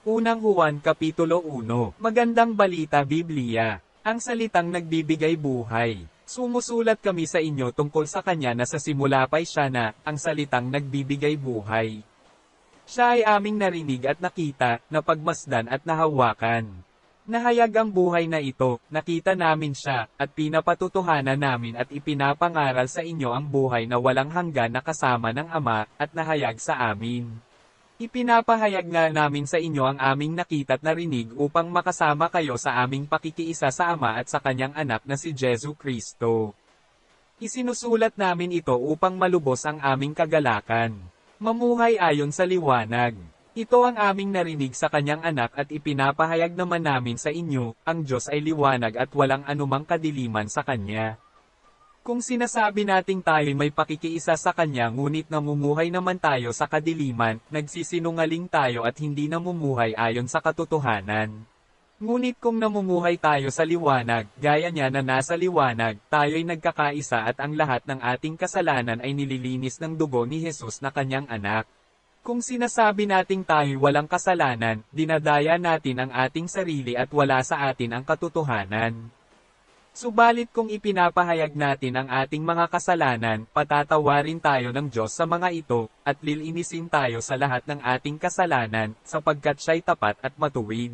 Unang Juan Kapitulo 1. Magandang balita Biblia. Ang salitang nagbibigay buhay. Sumusulat kami sa inyo tungkol sa kanya na sa simula pa'y siya na, ang salitang nagbibigay buhay. Siya ay aming narinig at nakita, napagmasdan at nahawakan. Nahayag ang buhay na ito, nakita namin siya, at pinapatutuhanan namin at ipinapangaral sa inyo ang buhay na walang hanggan na kasama ng Ama, at nahayag sa amin. Ipinapahayag nga namin sa inyo ang aming nakita't narinig upang makasama kayo sa aming pakikiisa sa Ama at sa kanyang anak na si Jesu Kristo. Isinusulat namin ito upang malubos ang aming kagalakan. Mamuhay ayon sa liwanag. Ito ang aming narinig sa kanyang anak at ipinapahayag naman namin sa inyo, ang Diyos ay liwanag at walang anumang kadiliman sa kanya. Kung sinasabi nating tayo'y may pakikiisa sa kanya ngunit namumuhay naman tayo sa kadiliman, nagsisinungaling tayo at hindi namumuhay ayon sa katotohanan. Ngunit kung namumuhay tayo sa liwanag, gaya niya na nasa liwanag, tayo'y nagkakaisa at ang lahat ng ating kasalanan ay nililinis ng dugo ni Jesus na kanyang anak. Kung sinasabi nating tayo'y walang kasalanan, dinadaya natin ang ating sarili at wala sa atin ang katotohanan. Subalit kung ipinapahayag natin ang ating mga kasalanan, patatawarin tayo ng Diyos sa mga ito, at lilinisin tayo sa lahat ng ating kasalanan, sapagkat siya'y tapat at matuwid.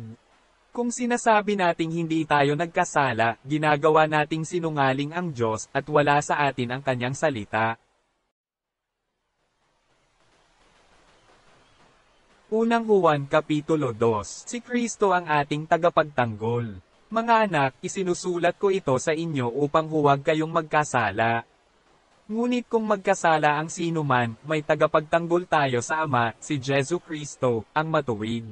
Kung sinasabi nating hindi tayo nagkasala, ginagawa nating sinungaling ang Diyos, at wala sa atin ang kanyang salita. Unang Juan Kapitulo 2. Si Kristo ang ating tagapagtanggol. Mga anak, isinusulat ko ito sa inyo upang huwag kayong magkasala. Ngunit kung magkasala ang sinuman, may tagapagtanggol tayo sa Ama, si Jesu Kristo, ang matuwid.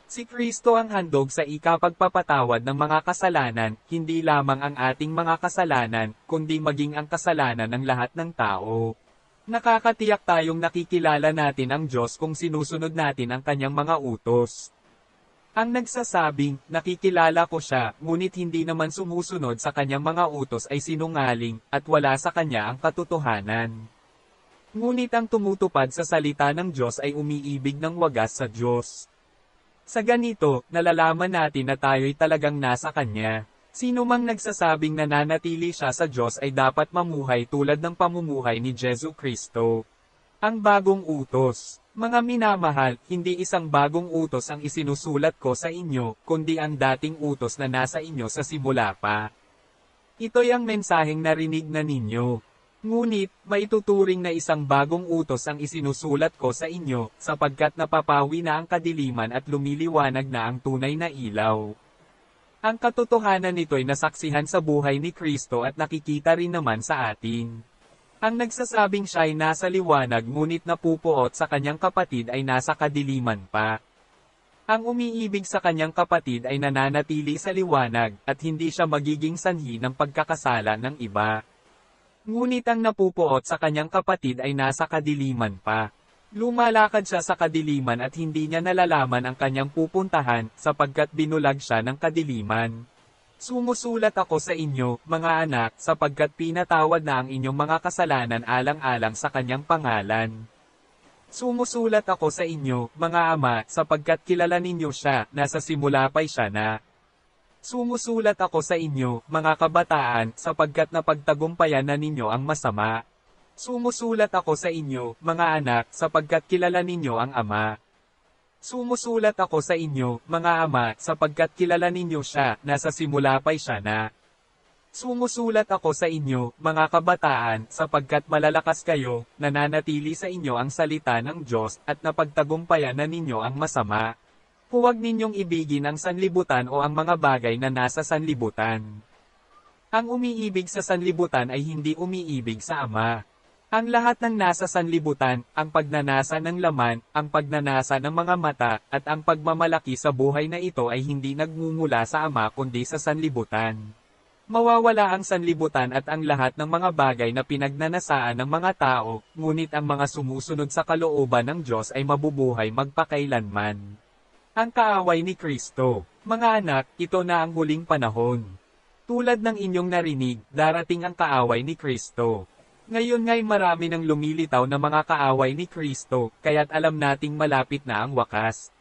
Si Kristo ang handog sa ikapagpapatawad ng mga kasalanan, hindi lamang ang ating mga kasalanan, kundi maging ang kasalanan ng lahat ng tao. Nakakatiyak tayong nakikilala natin ang Diyos kung sinusunod natin ang kanyang mga utos. Ang nagsasabing, nakikilala ko siya, ngunit hindi naman sumusunod sa kanyang mga utos ay sinungaling, at wala sa kanya ang katotohanan. Ngunit ang tumutupad sa salita ng Diyos ay umiibig ng wagas sa Diyos. Sa ganito, nalalaman natin na tayo'y talagang nasa kanya. Sino mang nagsasabing nananatili siya sa Diyos ay dapat mamuhay tulad ng pamumuhay ni Jesu Kristo. Ang bagong utos. Mga minamahal, hindi isang bagong utos ang isinusulat ko sa inyo, kundi ang dating utos na nasa inyo sa simula pa. Ito'y ang mensaheng narinig na ninyo. Ngunit, maituturing na isang bagong utos ang isinusulat ko sa inyo, sapagkat napapawi na ang kadiliman at lumiliwanag na ang tunay na ilaw. Ang katotohanan nito'y nasaksihan sa buhay ni Kristo at nakikita rin naman sa atin. Ang nagsasabing siya'y nasa liwanag ngunit napupuot sa kanyang kapatid ay nasa kadiliman pa. Ang umiibig sa kanyang kapatid ay nananatili sa liwanag, at hindi siya magiging sanhi ng pagkakasala ng iba. Ngunit ang napupuot sa kanyang kapatid ay nasa kadiliman pa. Lumalakad siya sa kadiliman at hindi niya nalalaman ang kanyang pupuntahan, sapagkat binulag siya ng kadiliman. Sumusulat ako sa inyo, mga anak, sapagkat pinatawad na ang inyong mga kasalanan alang-alang sa kanyang pangalan. Sumusulat ako sa inyo, mga ama, sapagkat kilala ninyo siya, na sa simula pa'y siya na. Sumusulat ako sa inyo, mga kabataan, sapagkat napagtagumpayan na ninyo ang masama. Sumusulat ako sa inyo, mga anak, sapagkat kilala ninyo ang Ama. Sumusulat ako sa inyo, mga ama, sapagkat kilala ninyo siya, na sa simula pa'y siya na. Sumusulat ako sa inyo, mga kabataan, sapagkat malalakas kayo, nananatili sa inyo ang salita ng Diyos, at napagtagumpayan na ninyo ang masama. Huwag ninyong ibigin ang sanlibutan o ang mga bagay na nasa sanlibutan. Ang umiibig sa sanlibutan ay hindi umiibig sa Ama. Ang lahat ng nasa sanlibutan, ang pagnanasa ng laman, ang pagnanasa ng mga mata, at ang pagmamalaki sa buhay na ito ay hindi nagmumula sa Ama kundi sa sanlibutan. Mawawala ang sanlibutan at ang lahat ng mga bagay na pinagnanasaan ng mga tao, ngunit ang mga sumusunod sa kalooban ng Diyos ay mabubuhay magpakailanman. Ang kaaway ni Kristo. Mga anak, ito na ang huling panahon. Tulad ng inyong narinig, darating ang kaaway ni Kristo. Ngayon nga'y marami nang lumilitaw na mga kaaway ni Kristo, kaya't alam nating malapit na ang wakas.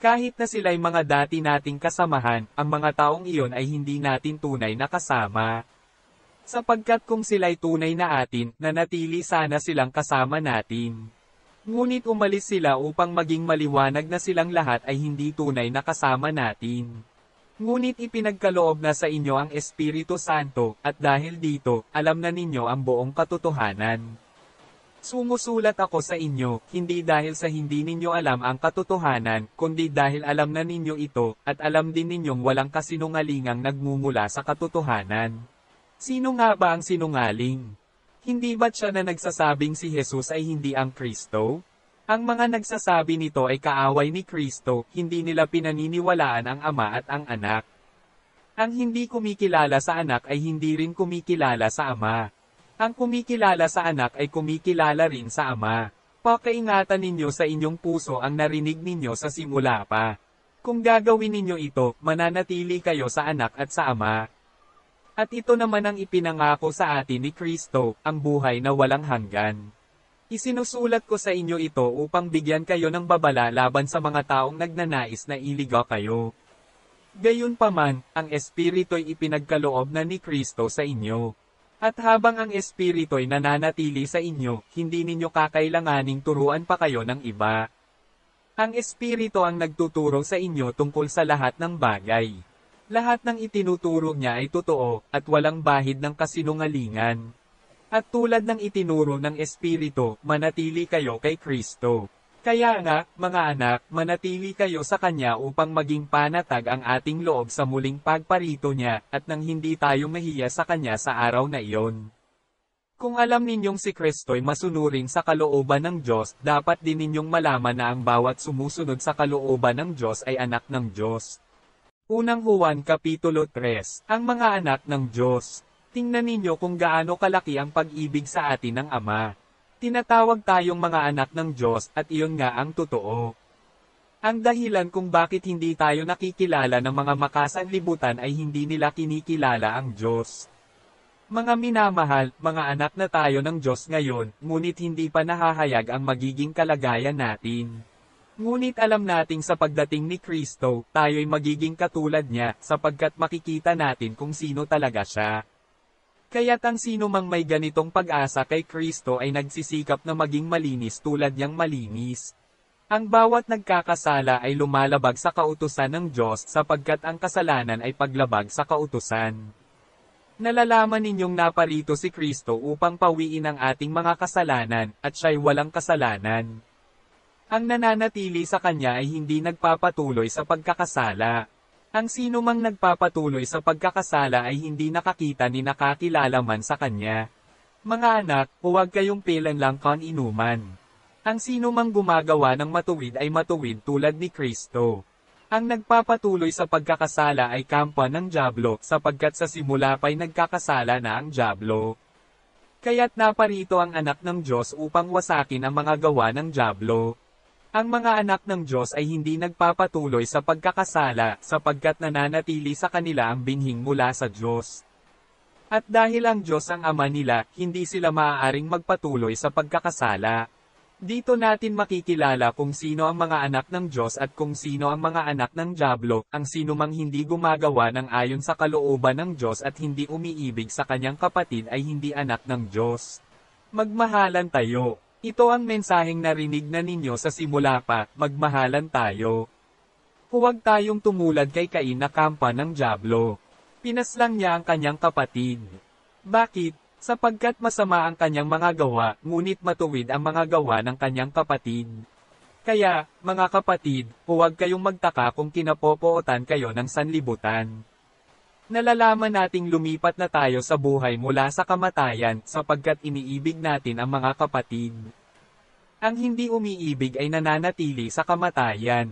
Kahit na sila'y mga dati nating kasamahan, ang mga taong iyon ay hindi natin tunay na kasama. Sapagkat kung sila'y tunay na atin, nanatili sana silang kasama natin. Ngunit umalis sila upang maging maliwanag na silang lahat ay hindi tunay na kasama natin. Ngunit ipinagkaloob na sa inyo ang Espiritu Santo, at dahil dito, alam na ninyo ang buong katotohanan. Sumusulat ako sa inyo, hindi dahil sa hindi ninyo alam ang katotohanan, kundi dahil alam na ninyo ito, at alam din ninyong walang kasinungalingang nagmumula sa katotohanan. Sino nga ba ang sinungaling? Hindi ba't siya na nagsasabing si Jesus ay hindi ang Kristo? Ang mga nagsasabi nito ay kaaway ni Kristo, hindi nila pinaniniwalaan ang Ama at ang Anak. Ang hindi kumikilala sa Anak ay hindi rin kumikilala sa Ama. Ang kumikilala sa Anak ay kumikilala rin sa Ama. Pakaingatan ninyo sa inyong puso ang narinig ninyo sa simula pa. Kung gagawin ninyo ito, mananatili kayo sa Anak at sa Ama. At ito naman ang ipinangako sa atin ni Kristo, ang buhay na walang hanggan. Isinusulat ko sa inyo ito upang bigyan kayo ng babala laban sa mga taong nagnanais na iligaw kayo. Gayunpaman, ang Espiritu'y ipinagkaloob na ni Kristo sa inyo. At habang ang Espiritu'y nananatili sa inyo, hindi ninyo kakailanganing turuan pa kayo ng iba. Ang Espiritu ang nagtuturo sa inyo tungkol sa lahat ng bagay. Lahat ng itinuturo niya ay totoo, at walang bahid ng kasinungalingan. At tulad ng itinuro ng Espiritu, manatili kayo kay Kristo. Kaya nga, mga anak, manatili kayo sa Kanya upang maging panatag ang ating loob sa muling pagparito niya, at nang hindi tayo mahiya sa Kanya sa araw na iyon. Kung alam ninyong si Kristo'y masunurin sa kalooban ng Diyos, dapat din ninyong malaman na ang bawat sumusunod sa kalooban ng Diyos ay anak ng Diyos. Unang Juan Kapitulo 3, ang mga anak ng Diyos. Tingnan ninyo kung gaano kalaki ang pag-ibig sa atin ng Ama. Tinatawag tayong mga anak ng Diyos, at iyon nga ang totoo. Ang dahilan kung bakit hindi tayo nakikilala ng mga makasanlibutan ay hindi nila kinikilala ang Diyos. Mga minamahal, mga anak na tayo ng Diyos ngayon, ngunit hindi pa nahahayag ang magiging kalagayan natin. Ngunit alam nating sa pagdating ni Kristo, tayo'y magiging katulad niya, sapagkat makikita natin kung sino talaga siya. Kaya't ang sino mang may ganitong pag-asa kay Kristo ay nagsisikap na maging malinis tulad niyang malinis. Ang bawat nagkakasala ay lumalabag sa kautusan ng Diyos sapagkat ang kasalanan ay paglabag sa kautusan. Nalalaman ninyong naparito si Kristo upang pawiin ang ating mga kasalanan, at siya'y walang kasalanan. Ang nananatili sa Kanya ay hindi nagpapatuloy sa pagkakasala. Ang sino mang nagpapatuloy sa pagkakasala ay hindi nakakita ni nakakilala man sa Kanya. Mga anak, huwag kayong pilan lang kan inuman. Ang sino mang gumagawa ng matuwid ay matuwid tulad ni Kristo. Ang nagpapatuloy sa pagkakasala ay kampa ng dyablo, sapagkat sa simula pa'y nagkakasala na ang dyablo. Kaya't naparito ang anak ng Diyos upang wasakin ang mga gawa ng dyablo. Ang mga anak ng Diyos ay hindi nagpapatuloy sa pagkakasala, sapagkat nananatili sa kanila ang binhing mula sa Diyos. At dahil ang Diyos ang Ama nila, hindi sila maaaring magpatuloy sa pagkakasala. Dito natin makikilala kung sino ang mga anak ng Diyos at kung sino ang mga anak ng dyablo, ang sino mang hindi gumagawa ng ayon sa kalooban ng Diyos at hindi umiibig sa kanyang kapatid ay hindi anak ng Diyos. Magmahalan tayo. Ito ang mensaheng narinig na ninyo sa simula pa, magmahalan tayo. Huwag tayong tumulad kay Cain na kampa ng dyablo. Pinaslang niya ang kanyang kapatid. Bakit? Sapagkat masama ang kanyang mga gawa, ngunit matuwid ang mga gawa ng kanyang kapatid. Kaya, mga kapatid, huwag kayong magtaka kung kinapopootan kayo ng sanlibutan. Nalalaman nating lumipat na tayo sa buhay mula sa kamatayan, sapagkat iniibig natin ang mga kapatid. Ang hindi umiibig ay nananatili sa kamatayan.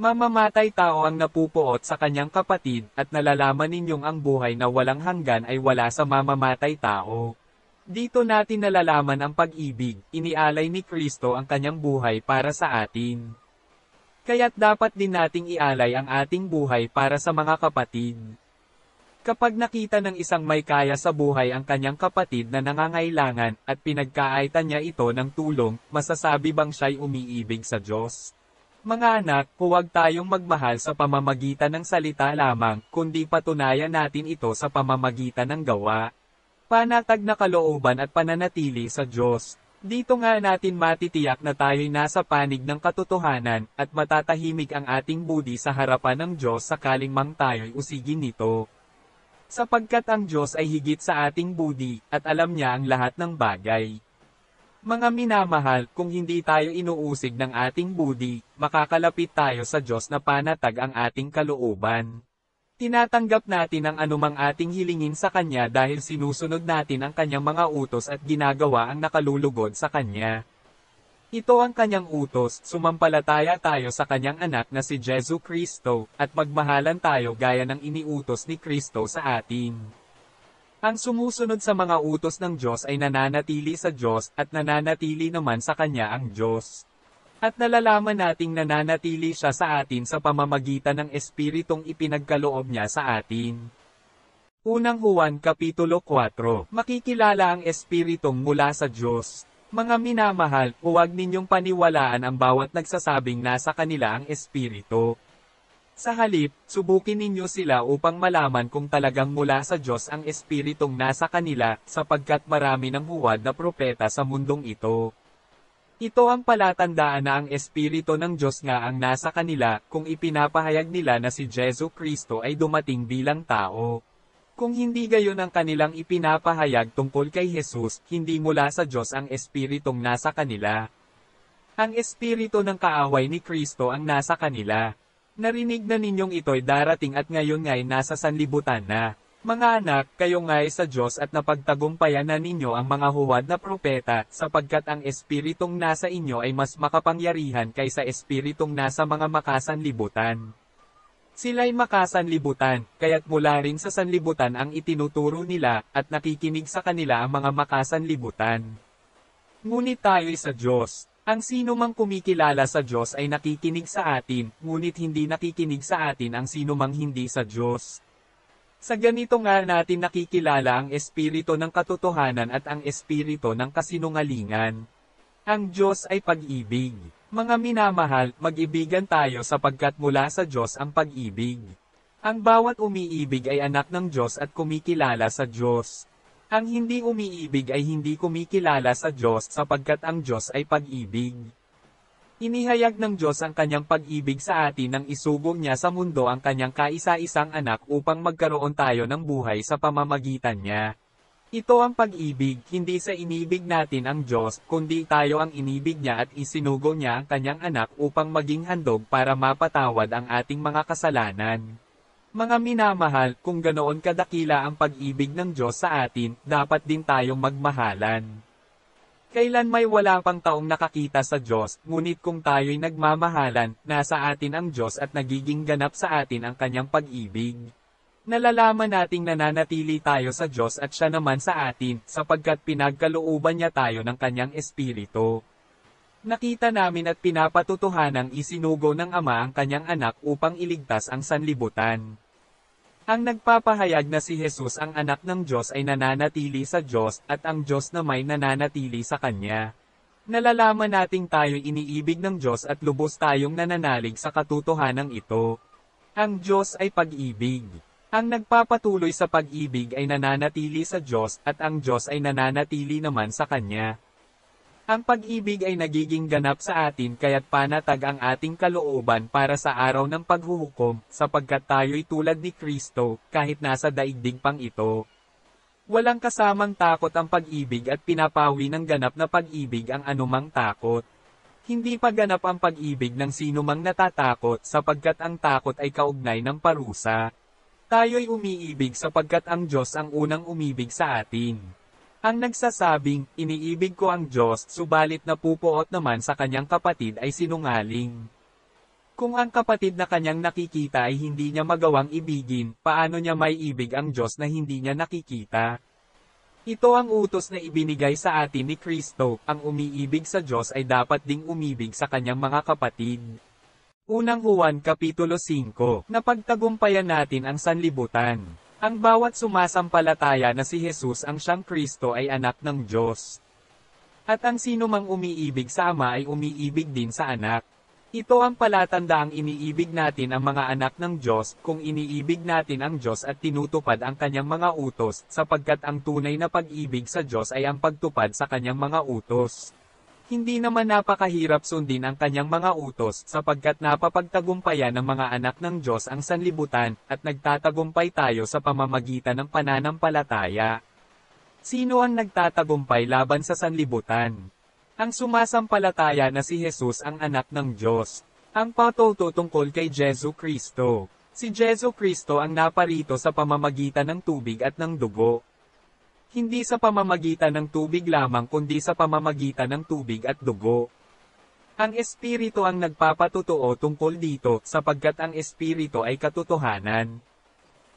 Mamamatay tao ang napupuot sa kanyang kapatid, at nalalaman ninyong ang buhay na walang hanggan ay wala sa mamamatay tao. Dito natin nalalaman ang pag-ibig, inialay ni Kristo ang kanyang buhay para sa atin. Kaya't dapat din nating ialay ang ating buhay para sa mga kapatid. Kapag nakita ng isang may kaya sa buhay ang kanyang kapatid na nangangailangan, at pinagkaaitan niya ito ng tulong, masasabi bang siya'y umiibig sa Diyos? Mga anak, huwag tayong magmahal sa pamamagitan ng salita lamang, kundi patunayan natin ito sa pamamagitan ng gawa. Panatag na kalooban at pananatili sa Diyos. Dito nga natin matitiyak na tayo'y nasa panig ng katotohanan, at matatahimik ang ating budi sa harapan ng Diyos sakaling mang tayo'y usigin nito. Sapagkat ang Diyos ay higit sa ating budi, at alam niya ang lahat ng bagay. Mga minamahal, kung hindi tayo inuusig ng ating budi, makakalapit tayo sa Diyos na panatag ang ating kalooban. Tinatanggap natin ang anumang ating hilingin sa Kanya dahil sinusunod natin ang Kanyang mga utos at ginagawa ang nakalulugod sa Kanya. Ito ang Kanyang utos, sumampalataya tayo sa Kanyang anak na si Jesu Kristo, at magmahalan tayo gaya ng iniutos ni Kristo sa atin. Ang sumusunod sa mga utos ng Diyos ay nananatili sa Diyos, at nananatili naman sa Kanya ang Diyos. At nalalaman nating nananatili siya sa atin sa pamamagitan ng Espiritong ipinagkaloob niya sa atin. Unang Juan Kapitulo 4. Makikilala ang Espiritong mula sa Diyos. Mga minamahal, huwag ninyong paniwalaan ang bawat nagsasabing nasa kanila ang Espiritu. Sa halip, subukin ninyo sila upang malaman kung talagang mula sa Diyos ang Espiritong nasa kanila, sapagkat marami ng huwad na propeta sa mundong ito. Ito ang palatandaan na ang Espiritu ng Diyos nga ang nasa kanila, kung ipinapahayag nila na si Jesu Kristo ay dumating bilang tao. Kung hindi gayon ang kanilang ipinapahayag tungkol kay Jesus, hindi mula sa Diyos ang Espiritong nasa kanila. Ang Espiritu ng kaaway ni Kristo ang nasa kanila. Narinig na ninyong ito'y darating at ngayon nga'y nasa sanlibutan na. Mga anak, kayo nga'y sa Diyos at napagtagumpayan na ninyo ang mga huwad na propeta, sapagkat ang Espiritong nasa inyo ay mas makapangyarihan kaysa Espiritong nasa mga makasanlibutan. Sila'y makasanlibutan, kaya't mula rin sa sanlibutan ang itinuturo nila, at nakikinig sa kanila ang mga makasanlibutan. Ngunit tayo'y sa Diyos. Ang sino mang kumikilala sa Diyos ay nakikinig sa atin, ngunit hindi nakikinig sa atin ang sino mang hindi sa Diyos. Sa ganito nga natin nakikilala ang Espiritu ng katotohanan at ang Espiritu ng kasinungalingan. Ang Diyos ay pag-ibig. Mga minamahal, mag-ibigan tayo sapagkat mula sa Diyos ang pag-ibig. Ang bawat umiibig ay anak ng Diyos at kumikilala sa Diyos. Ang hindi umiibig ay hindi kumikilala sa Diyos sapagkat ang Diyos ay pag-ibig. Inihayag ng Diyos ang kanyang pag-ibig sa atin nang isugo niya sa mundo ang kanyang kaisa-isang anak upang magkaroon tayo ng buhay sa pamamagitan niya. Ito ang pag-ibig, hindi sa inibig natin ang Diyos, kundi tayo ang inibig niya at isinugo niya ang kanyang anak upang maging handog para mapatawad ang ating mga kasalanan. Mga minamahal, kung ganoon kadakila ang pag-ibig ng Diyos sa atin, dapat din tayong magmahalan. Kailan may wala pang taong nakakita sa Diyos, ngunit kung tayo'y nagmamahalan, nasa atin ang Diyos at nagiging ganap sa atin ang kanyang pag-ibig. Nalalaman nating nananatili tayo sa Diyos at siya naman sa atin, sapagkat pinagkalooban niya tayo ng kanyang Espiritu. Nakita namin at pinapatutuhanang isinugo ng Ama ang kanyang anak upang iligtas ang sanlibutan. Ang nagpapahayag na si Jesus ang anak ng Diyos ay nananatili sa Diyos, at ang Diyos na may nananatili sa Kanya. Nalalaman nating tayo'y iniibig ng Diyos at lubos tayong nananalig sa katotohanan ito. Ang Diyos ay pag-ibig. Ang nagpapatuloy sa pag-ibig ay nananatili sa Diyos, at ang Diyos ay nananatili naman sa Kanya. Ang pag-ibig ay nagiging ganap sa atin kaya't panatag ang ating kalooban para sa araw ng paghuhukom, sapagkat tayo'y tulad ni Kristo, kahit nasa daigdig pang ito. Walang kasamang takot ang pag-ibig at pinapawi ng ganap na pag-ibig ang anumang takot. Hindi pa ganap ang pag-ibig ng sino mang natatakot sapagkat ang takot ay kaugnay ng parusa. Tayo'y umiibig sapagkat ang Diyos ang unang umibig sa atin. Ang nagsasabing, iniibig ko ang Diyos, subalit napupuot naman sa kanyang kapatid ay sinungaling. Kung ang kapatid na kanyang nakikita ay hindi niya magawang ibigin, paano niya may ibig ang Diyos na hindi niya nakikita? Ito ang utos na ibinigay sa atin ni Kristo, ang umiibig sa Diyos ay dapat ding umibig sa kanyang mga kapatid. Unang Juan Kapitulo 5. Napagtagumpayan natin ang sanlibutan. Ang bawat sumasampalataya na si Jesus ang siyang Kristo ay anak ng Diyos. At ang sino mang umiibig sa Ama ay umiibig din sa anak. Ito ang palatandaang iniibig natin ang mga anak ng Diyos, kung iniibig natin ang Diyos at tinutupad ang kanyang mga utos, sapagkat ang tunay na pag-ibig sa Diyos ay ang pagtupad sa kanyang mga utos. Hindi naman napakahirap sundin ang kanyang mga utos, sapagkat napapagtagumpayan ng mga anak ng Diyos ang sanlibutan, at nagtatagumpay tayo sa pamamagitan ng pananampalataya. Sino ang nagtatagumpay laban sa sanlibutan? Ang sumasampalataya na si Jesus ang anak ng Diyos. Ang patotoo tungkol kay Jesu Kristo. Si Jesu Kristo ang naparito sa pamamagitan ng tubig at ng dugo. Hindi sa pamamagitan ng tubig lamang kundi sa pamamagitan ng tubig at dugo. Ang Espiritu ang nagpapatotoo tungkol dito, sapagkat ang Espiritu ay katotohanan.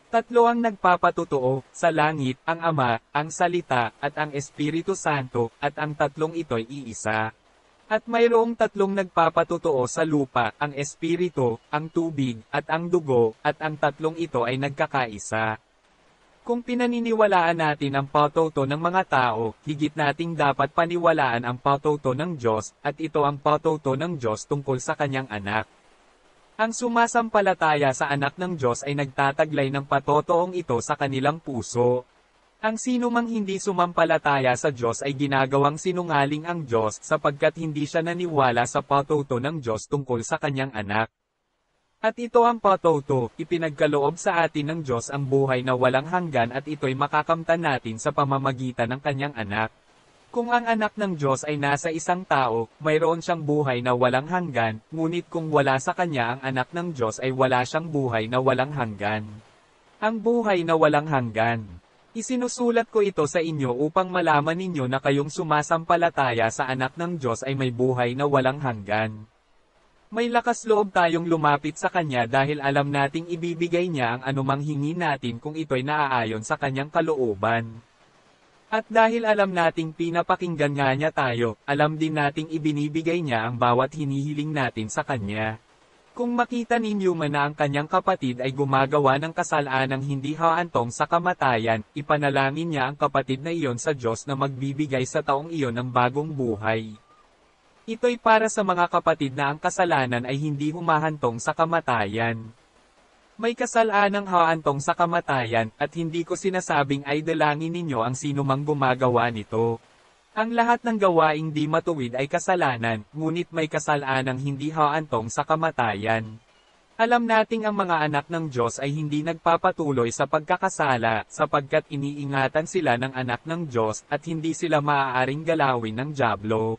Tatlo ang nagpapatotoo, sa langit, ang Ama, ang Salita, at ang Espiritu Santo, at ang tatlong ito'y iisa. At mayroong tatlong nagpapatotoo sa lupa, ang Espiritu, ang tubig, at ang dugo, at ang tatlong ito ay nagkakaisa. Kung pinaniniwalaan natin ang patotoo ng mga tao, higit nating dapat paniwalaan ang patotoo ng Diyos, at ito ang patotoo ng Diyos tungkol sa kanyang anak. Ang sumasampalataya sa anak ng Diyos ay nagtataglay ng patotoong ito sa kanilang puso. Ang sino mang hindi sumampalataya sa Diyos ay ginagawang sinungaling ang Diyos, sapagkat hindi siya naniwala sa patotoo ng Diyos tungkol sa kanyang anak. At ito ang patotoo, ipinagkaloob sa atin ng Diyos ang buhay na walang hanggan at ito'y makakamtan natin sa pamamagitan ng kanyang anak. Kung ang anak ng Diyos ay nasa isang tao, mayroon siyang buhay na walang hanggan, ngunit kung wala sa kanya ang anak ng Diyos ay wala siyang buhay na walang hanggan. Ang buhay na walang hanggan. Isinusulat ko ito sa inyo upang malaman ninyo na kayong sumasampalataya sa anak ng Diyos ay may buhay na walang hanggan. May lakas loob tayong lumapit sa Kanya dahil alam nating ibibigay Niya ang anumang hingi natin kung ito'y naaayon sa Kanyang kalooban. At dahil alam nating pinapakinggan nga Niya tayo, alam din nating ibinibigay Niya ang bawat hinihiling natin sa Kanya. Kung makita ninyo man na ang kanyang kapatid ay gumagawa ng kasalanang hindi haantong sa kamatayan, ipanalangin niya ang kapatid na iyon sa Diyos na magbibigay sa taong iyon ng bagong buhay. Ito'y para sa mga kapatid na ang kasalanan ay hindi humahantong sa kamatayan. May kasalanang haantong sa kamatayan, at hindi ko sinasabing ay dalangin ninyo ang sinumang gumagawa nito. Ang lahat ng gawaing di matuwid ay kasalanan, ngunit may kasalanang hindi haantong sa kamatayan. Alam nating ang mga anak ng Diyos ay hindi nagpapatuloy sa pagkakasala, sapagkat iniingatan sila ng anak ng Diyos, at hindi sila maaaring galawin ng dyablo.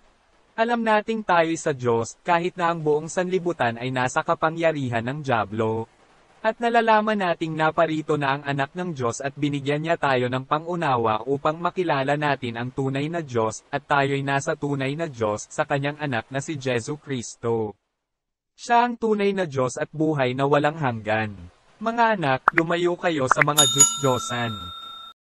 Alam nating tayo'y sa Diyos, kahit na ang buong sanlibutan ay nasa kapangyarihan ng dyablo. At nalalaman nating naparito na ang anak ng Diyos at binigyan niya tayo ng pangunawa upang makilala natin ang tunay na Diyos, at tayo'y nasa tunay na Diyos sa kanyang anak na si Jesu Kristo. Siya ang tunay na Diyos at buhay na walang hanggan. Mga anak, lumayo kayo sa mga Diyos-Diyosan.